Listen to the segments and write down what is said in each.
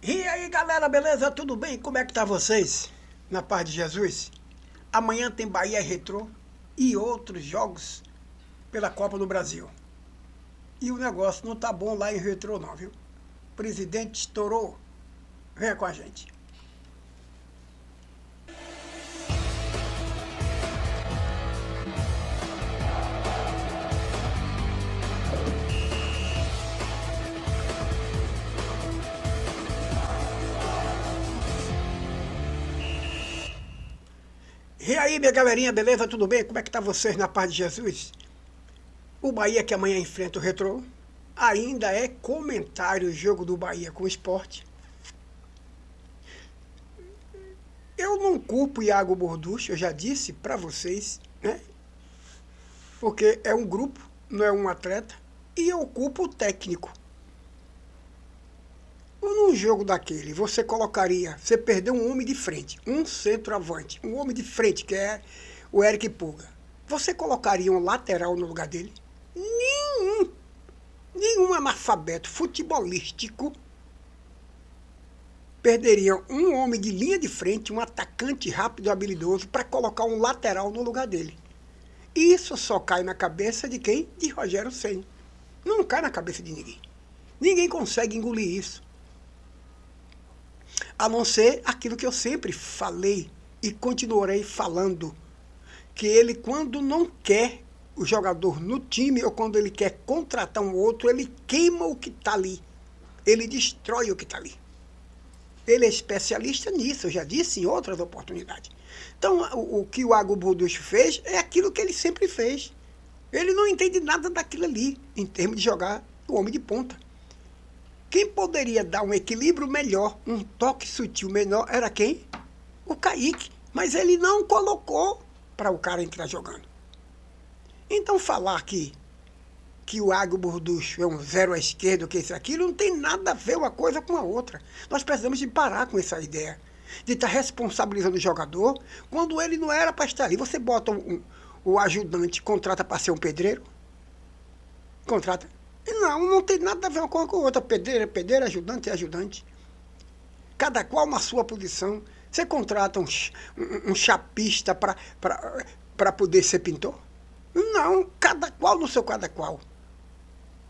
E aí galera, beleza? Tudo bem? Como é que tá vocês? Na paz de Jesus? Amanhã tem Bahia Retrô e outros jogos pela Copa do Brasil. E o negócio não tá bom lá em Retrô não, viu? O presidente estourou. Venha com a gente. E aí minha galerinha, beleza? Tudo bem? Como é que tá vocês na paz de Jesus? O Bahia que amanhã enfrenta o Retrô. Ainda é comentário o jogo do Bahia com o Sport. Eu não culpo Iago Borducho, eu já disse pra vocês, né? Porque é um grupo, não é um atleta. E eu culpo o técnico. Num jogo daquele, você colocaria, você perdeu um homem de frente, um centroavante, um homem de frente, que é o Eric Puga. Você colocaria um lateral no lugar dele? Nenhum analfabeto futebolístico perderia um homem de linha de frente, um atacante rápido e habilidoso, para colocar um lateral no lugar dele. Isso só cai na cabeça de quem? De Rogério Ceni. Não cai na cabeça de ninguém. Ninguém consegue engolir isso. A não ser aquilo que eu sempre falei e continuarei falando, que ele, quando não quer o jogador no time ou quando ele quer contratar um outro, ele queima o que está ali. Ele destrói o que está ali. Ele é especialista nisso, eu já disse em outras oportunidades. Então, o que o Iago Borducho fez é aquilo que ele sempre fez. Ele não entende nada daquilo ali, em termos de jogar o homem de ponta. Quem poderia dar um equilíbrio melhor, um toque sutil menor, era quem? O Kaique. Mas ele não colocou para o cara entrar jogando. Então falar que o Iago Borducho é um zero à esquerda, que isso aquilo, não tem nada a ver uma coisa com a outra. Nós precisamos de parar com essa ideia de estar responsabilizando o jogador quando ele não era para estar ali. Você bota o ajudante, contrata para ser um pedreiro? Contrata. Não tem nada a ver uma coisa com a outra. Pedreiro é pedreiro, ajudante é ajudante. Cada qual na sua posição. Você contrata um chapista para poder ser pintor? Não, cada qual no seu cada qual.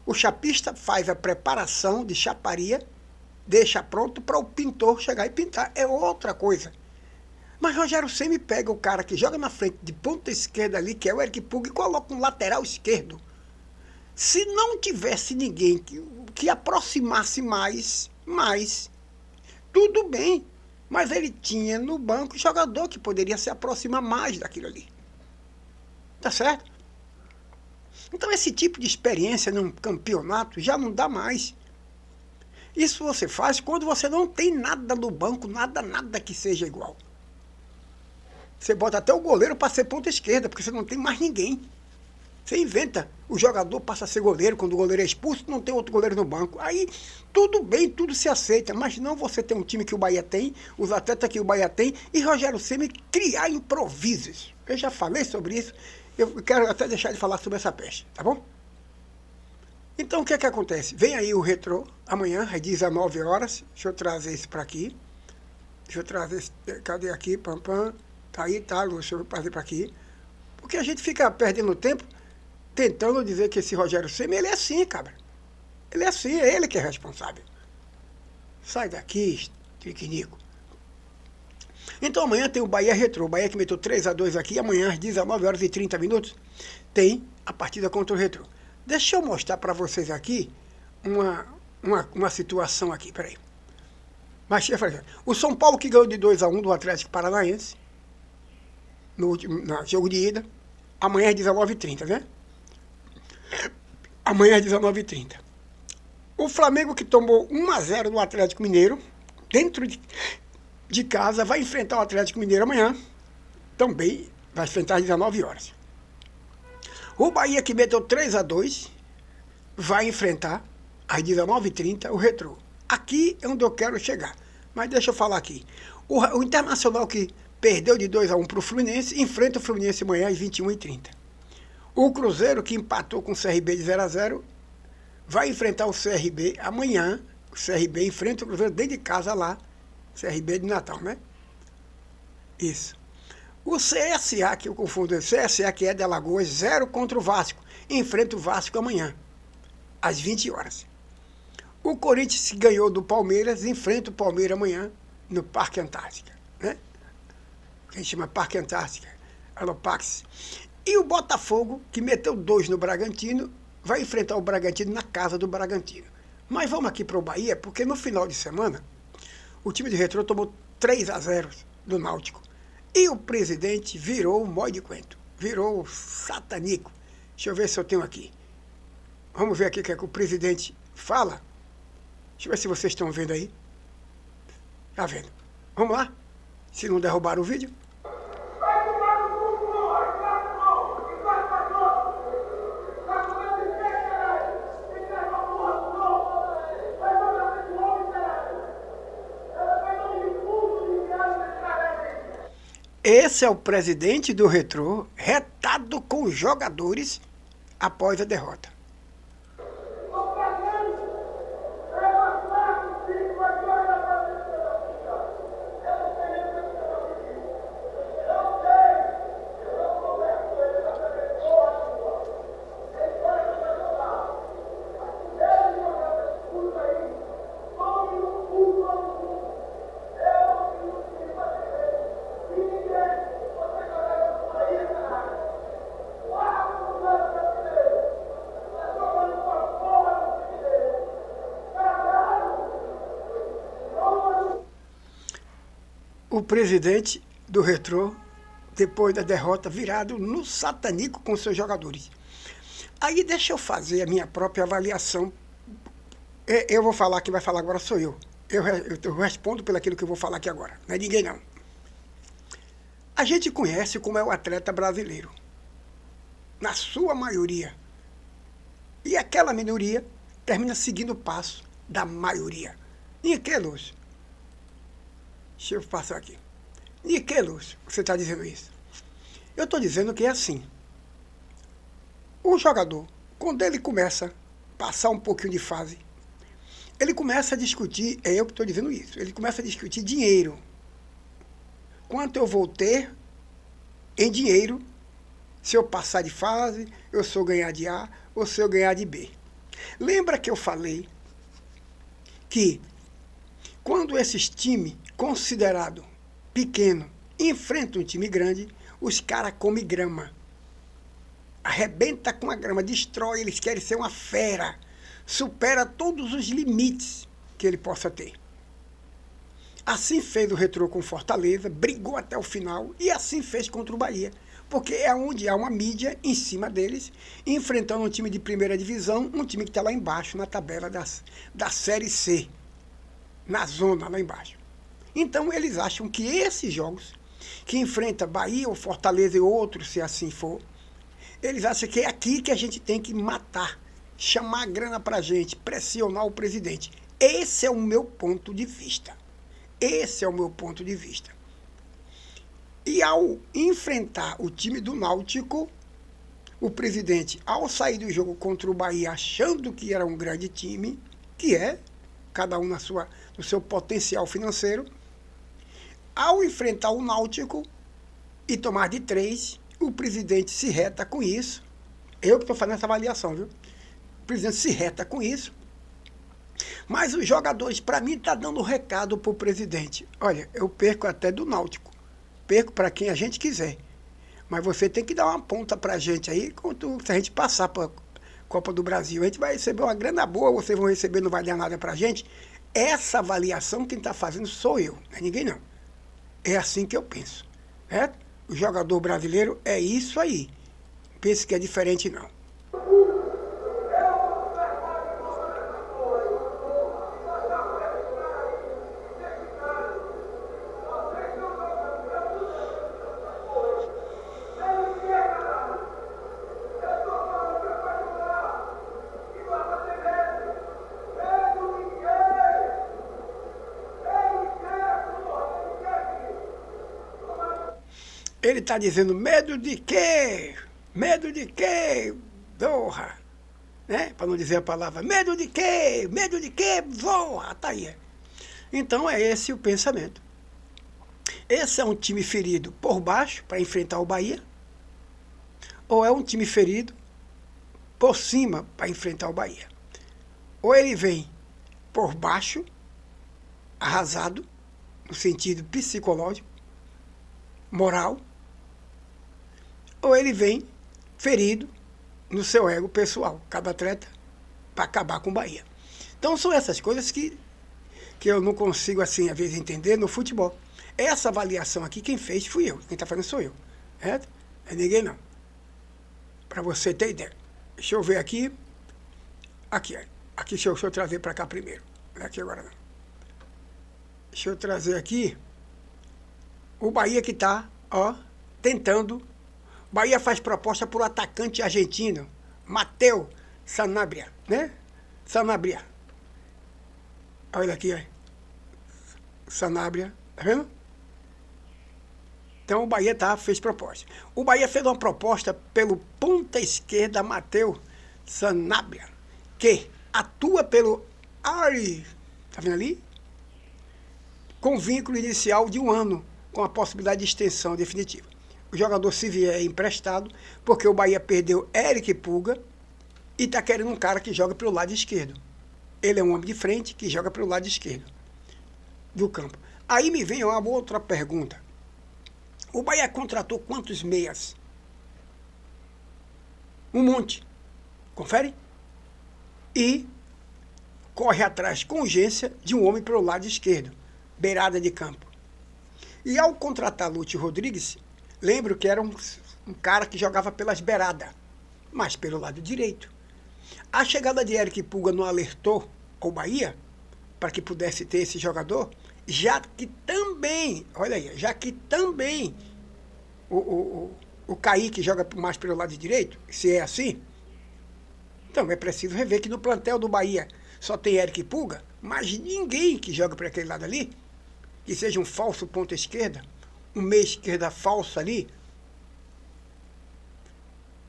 O chapista faz a preparação de chaparia, deixa pronto para o pintor chegar e pintar. É outra coisa. Mas Rogério Ceni pega o cara que joga na frente de ponta esquerda ali, que é o Eric Puga, e coloca um lateral esquerdo. Se não tivesse ninguém que aproximasse mais, tudo bem. Mas ele tinha no banco jogador que poderia se aproximar mais daquilo ali. Tá certo? Então esse tipo de experiência num campeonato já não dá mais. Isso você faz quando você não tem nada no banco, nada que seja igual. Você bota até o goleiro para ser ponta esquerda, porque você não tem mais ninguém. Você inventa, o jogador passa a ser goleiro, quando o goleiro é expulso, não tem outro goleiro no banco. Aí, tudo bem, tudo se aceita, mas não você ter um time que o Bahia tem, os atletas que o Bahia tem, e Rogério Ceni criar improvisos. Eu já falei sobre isso, eu quero até deixar de falar sobre essa peste, tá bom? Então, o que é que acontece? Vem aí o Retrô, amanhã, às 19 horas, deixa eu trazer isso para aqui. Deixa eu trazer, cadê aqui, tá aí, tá, Lúcio, deixa eu trazer para aqui. Porque a gente fica perdendo tempo tentando dizer que esse Rogério Ceni, ele é assim, cabra. Ele é assim, é ele que é responsável. Sai daqui, triquinico. Então amanhã tem o Bahia Retrô. O Bahia que meteu 3-2 aqui. Amanhã, às 19 horas e 30 minutos, tem a partida contra o Retrô. Deixa eu mostrar para vocês aqui uma situação aqui, peraí. Mas, o São Paulo que ganhou de 2-1 do Atlético Paranaense, no jogo de ida. Amanhã às 19h30, né? Amanhã às 19h30. O Flamengo que tomou 1-0 do Atlético Mineiro, dentro de casa, vai enfrentar o Atlético Mineiro amanhã. Também vai enfrentar às 19 horas. O Bahia que meteu 3-2 vai enfrentar às 19h30 o Retrô. Aqui é onde eu quero chegar. Mas deixa eu falar aqui. O Internacional que perdeu de 2-1 para o Fluminense, enfrenta o Fluminense amanhã às 21h30. O Cruzeiro, que empatou com o CRB de 0-0, vai enfrentar o CRB amanhã, CRB enfrenta o Cruzeiro dentro de casa lá. CRB de Natal, né? Isso. O CSA, que eu confundo, o CSA que é de Alagoas, 0 contra o Vasco. Enfrenta o Vasco amanhã, às 20 horas. O Corinthians ganhou do Palmeiras, enfrenta o Palmeiras amanhã no Parque Antártica, né? Que a gente chama Parque Antártica, Alopax. E o Botafogo, que meteu 2 no Bragantino, vai enfrentar o Bragantino na casa do Bragantino. Mas vamos aqui para o Bahia, porque no final de semana, o time de Retrô tomou 3-0 do Náutico. E o presidente virou o mói de quento, virou o satanico. Deixa eu ver se eu tenho aqui. Vamos ver aqui o que é que o presidente fala. Deixa eu ver se vocês estão vendo aí. Tá vendo? Vamos lá? Se não derrubaram o vídeo. Esse é o presidente do Retrô, retado com os jogadores após a derrota. O presidente do Retrô, depois da derrota, virado no satanico com seus jogadores. Aí deixa eu fazer a minha própria avaliação. Eu vou falar, quem vai falar agora sou eu. Eu respondo pelo aquilo que eu vou falar aqui agora. Não é ninguém, não. A gente conhece como é o atleta brasileiro. Na sua maioria. E aquela minoria termina seguindo o passo da maioria. Em que, Lúcio? Deixa eu passar aqui. De que, Lúcio, você está dizendo isso? Eu estou dizendo que é assim. O jogador, quando ele começa a passar um pouquinho de fase, ele começa a discutir, é eu que estou dizendo isso, ele começa a discutir dinheiro. Quanto eu vou ter em dinheiro se eu passar de fase, eu sou ganhar de A ou se eu ganhar de B. Lembra que eu falei que quando esses times considerados pequenos enfrentam um time grande, os caras comem grama. Arrebenta com a grama, destrói, eles querem ser uma fera. Supera todos os limites que ele possa ter. Assim fez o Retrô com Fortaleza, brigou até o final e assim fez contra o Bahia. Porque é onde há uma mídia em cima deles, enfrentando um time de primeira divisão, um time que está lá embaixo na tabela da Série C. Na zona lá embaixo. Então eles acham que esses jogos, que enfrenta Bahia ou Fortaleza e outros, se assim for, eles acham que é aqui que a gente tem que matar, chamar a grana pra gente, pressionar o presidente. Esse é o meu ponto de vista. Esse é o meu ponto de vista. E ao enfrentar o time do Náutico, o presidente, ao sair do jogo contra o Bahia, achando que era um grande time, que é, cada um no seu potencial financeiro, ao enfrentar o Náutico e tomar de 3, o presidente se reta com isso. Eu que estou fazendo essa avaliação, viu? O presidente se reta com isso. Mas os jogadores, para mim, estão dando recado para o presidente. Olha, eu perco até do Náutico. Perco para quem a gente quiser. Mas você tem que dar uma ponta para a gente aí, se a gente passar para a Copa do Brasil. A gente vai receber uma grana boa, vocês vão receber, não vai dar nada para a gente. Essa avaliação quem está fazendo sou eu, não é ninguém não. É assim que eu penso. Certo? O jogador brasileiro é isso aí. Pense que é diferente não. Ele está dizendo, medo de quê? Medo de quê? Porra! né? Para não dizer a palavra medo de quê? Medo de quê? Voa! Tá aí. Então é esse o pensamento. Esse é um time ferido por baixo para enfrentar o Bahia? Ou é um time ferido por cima para enfrentar o Bahia? Ou ele vem por baixo, arrasado, no sentido psicológico, moral, ou ele vem ferido no seu ego pessoal, cada atleta, para acabar com o Bahia. Então são essas coisas que eu não consigo, assim, às vezes, entender no futebol. Essa avaliação aqui, quem fez fui eu, quem está fazendo sou eu, certo? Não é ninguém não. Para você ter ideia. Deixa eu ver aqui. Aqui, deixa eu trazer para cá primeiro. Não é aqui agora não. Deixa eu trazer aqui o Bahia que está, tentando. Bahia faz proposta para o atacante argentino, Matheus Sanabria, né? Sanabria. Olha aqui, Sanabria, tá vendo? Então o Bahia fez proposta. O Bahia fez uma proposta pelo ponta esquerda Matheus Sanabria, que atua pelo Ari, tá vendo ali? Com vínculo inicial de 1 ano, com a possibilidade de extensão definitiva. O jogador se vier emprestado, porque o Bahia perdeu Eric Puga e está querendo um cara que joga pelo lado esquerdo. Ele é um homem de frente que joga pelo lado esquerdo do campo. Aí me vem uma outra pergunta. O Bahia contratou quantos meias? Um monte. Confere? E corre atrás com urgência de um homem pelo lado esquerdo, beirada de campo. E ao contratar Lúcio Rodrigues, lembro que era um cara que jogava pelas beiradas, mas pelo lado direito. A chegada de Eric Puga não alertou ao Bahia para que pudesse ter esse jogador, já que também, olha aí, já que também o Kaique joga mais pelo lado direito, se é assim, então é preciso rever que no plantel do Bahia só tem Eric Puga, mas ninguém que joga por aquele lado ali, que seja um falso ponta esquerda, um meia esquerda falso ali,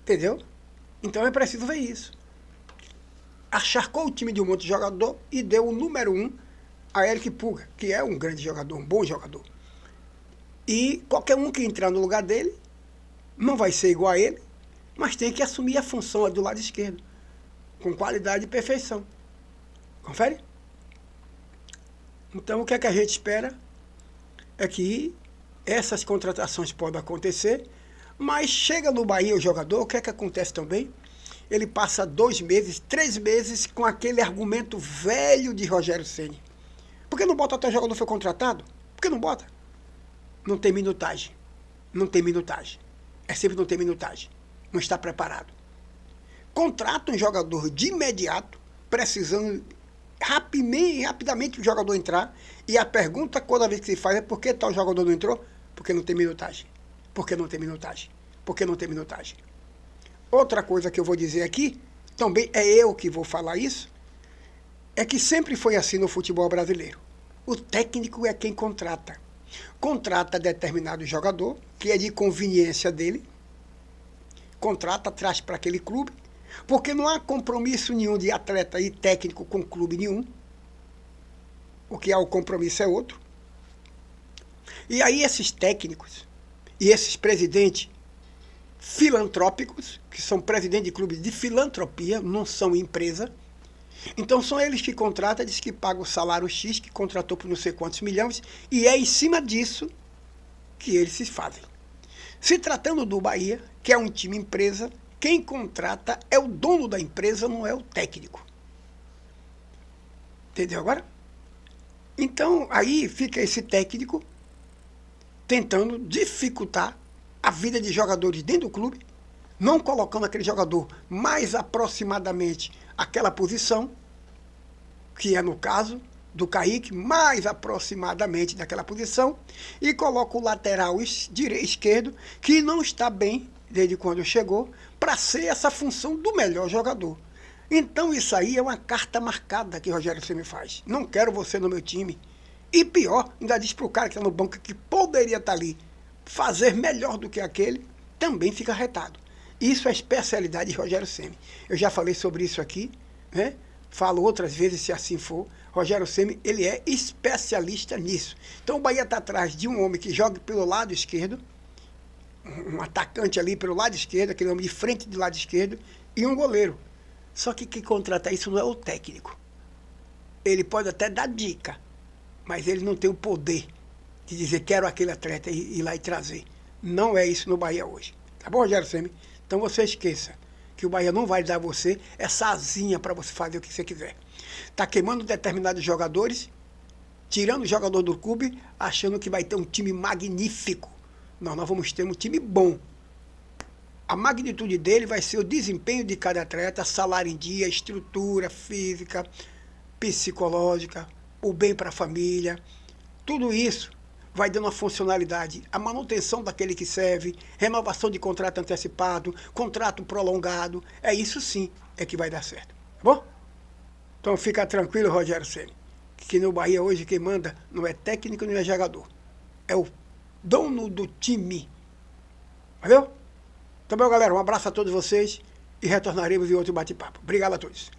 entendeu? Então é preciso ver isso. Acharcou o time de um monte de jogador e deu o número 1 a Eric Puga, que é um grande jogador, um bom jogador. E qualquer um que entrar no lugar dele não vai ser igual a ele, mas tem que assumir a função do lado esquerdo, com qualidade e perfeição. Confere? Então o que é que a gente espera é que essas contratações podem acontecer, mas chega no Bahia o jogador, o que é que acontece também? Ele passa 2 meses, 3 meses com aquele argumento velho de Rogério Ceni. Por que não bota até o jogador foi contratado? Por que não bota? Não tem minutagem. Não tem minutagem. É sempre não ter minutagem. Não está preparado. Contrata um jogador de imediato, precisando rapidamente o jogador entrar, e a pergunta toda vez que se faz é por que tal jogador não entrou? Porque não tem minutagem. Por que não tem minutagem? Por que não tem minutagem? Outra coisa que eu vou dizer aqui, também é eu que vou falar isso, é que sempre foi assim no futebol brasileiro. O técnico é quem contrata. Contrata determinado jogador, que é de conveniência dele, contrata, traz para aquele clube, porque não há compromisso nenhum de atleta e técnico com clube nenhum. O que há o compromisso é outro. E aí esses técnicos e esses presidentes filantrópicos, que são presidentes de clubes de filantropia, não são empresa, então são eles que contratam, diz que pagam o salário X, que contratou por não sei quantos milhões, e é em cima disso que eles se fazem. Se tratando do Bahia, que é um time empresa, quem contrata é o dono da empresa, não é o técnico. Entendeu agora? Então, aí fica esse técnico tentando dificultar a vida de jogadores dentro do clube, não colocando aquele jogador mais aproximadamente àquela posição, que é no caso do Kaique, mais aproximadamente daquela posição, e coloca o lateral esquerdo, que não está bem desde quando chegou, para ser essa função do melhor jogador. Então isso aí é uma carta marcada que Rogério Ceni faz. Não quero você no meu time. E pior, ainda diz para o cara que está no banco que poderia estar ali, fazer melhor do que aquele, também fica retado. Isso é a especialidade de Rogério Ceni. Eu já falei sobre isso aqui, né? Falo outras vezes se assim for. Rogério Ceni, ele é especialista nisso. Então o Bahia está atrás de um homem que joga pelo lado esquerdo, um atacante ali pelo lado esquerdo, aquele homem de frente do lado esquerdo, e um goleiro. Só que quem contrata isso não é o técnico. Ele pode até dar dica, mas ele não tem o poder de dizer quero aquele atleta e ir lá e trazer. Não é isso no Bahia hoje. Tá bom, Rogério Ceni? Então você esqueça que o Bahia não vai dar a você essa asinha para você fazer o que você quiser. Está queimando determinados jogadores, tirando o jogador do clube, achando que vai ter um time magnífico. Não, nós vamos ter um time bom. A magnitude dele vai ser o desempenho de cada atleta, salário em dia, estrutura física, psicológica, o bem para a família. Tudo isso vai dando uma funcionalidade, a manutenção daquele que serve, renovação de contrato antecipado, contrato prolongado. É isso sim é que vai dar certo. Tá bom? Então fica tranquilo, Rogério Ceni, que no Bahia hoje quem manda não é técnico nem é jogador. É o dono do time. Valeu? Então, bom, galera, um abraço a todos vocês e retornaremos em outro bate-papo. Obrigado a todos.